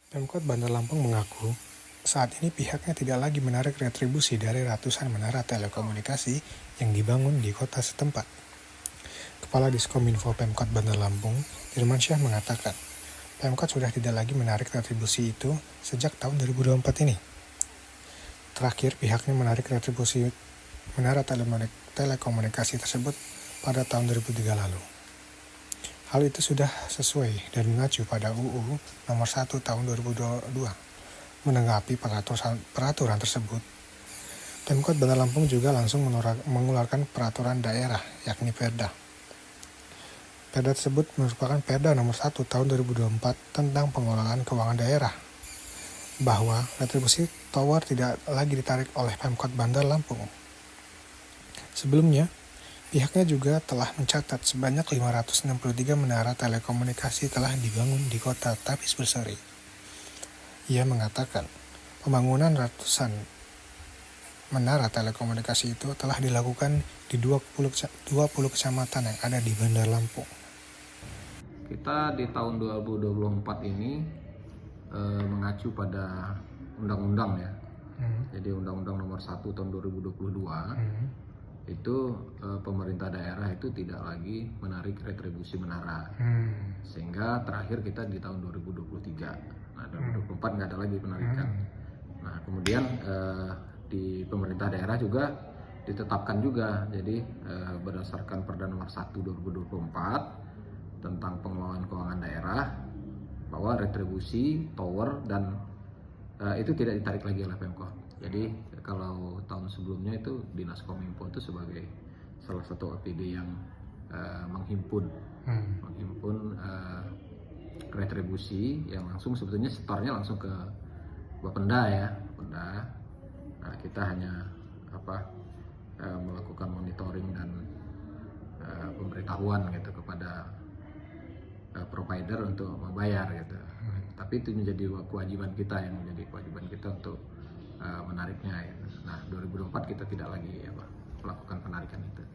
Pemkot Bandar Lampung mengaku saat ini pihaknya tidak lagi menarik retribusi dari ratusan menara telekomunikasi yang dibangun di kota setempat. Kepala Diskominfo Pemkot Bandar Lampung, Irmansyah mengatakan, Pemkot sudah tidak lagi menarik retribusi itu sejak tahun 2024 ini. Terakhir, pihaknya menarik retribusi menara telekomunikasi tersebut pada tahun 2003 lalu. Hal itu sudah sesuai dan mengacu pada UU Nomor 1 Tahun 2022. Menanggapi peraturan tersebut, Pemkot Bandar Lampung juga langsung mengeluarkan peraturan daerah, yakni Perda. Perda tersebut merupakan Perda Nomor 1 Tahun 2024 tentang pengelolaan keuangan daerah, bahwa retribusi tower tidak lagi ditarik oleh Pemkot Bandar Lampung. Sebelumnya, pihaknya juga telah mencatat sebanyak 563 menara telekomunikasi telah dibangun di kota Tapis Berseri. Ia mengatakan, pembangunan ratusan menara telekomunikasi itu telah dilakukan di 20 kecamatan yang ada di Bandar Lampung. Kita di tahun 2024 ini mengacu pada undang-undang ya. Jadi Undang-Undang Nomor 1 Tahun 2022 itu pemerintah daerah itu tidak lagi menarik retribusi menara. Sehingga terakhir kita di tahun 2023. Nah, 2024 nggak ada lagi penarikan. Nah, kemudian di pemerintah daerah juga ditetapkan juga. Jadi berdasarkan Perda Nomor 1 2024 tentang pengelolaan keuangan daerah, bahwa retribusi tower dan itu tidak ditarik lagi oleh Pemkot. Jadi kalau tahun sebelumnya itu Dinas Kominfo itu sebagai salah satu OPD yang menghimpun retribusi yang langsung, sebetulnya setornya langsung ke Bapenda ya, Bapenda. Nah, kita hanya melakukan monitoring dan pemberitahuan gitu kepada provider untuk membayar gitu. Tapi itu menjadi kewajiban kita untuk menariknya. Gitu. Nah, 2024 kita tidak lagi melakukan penarikan itu.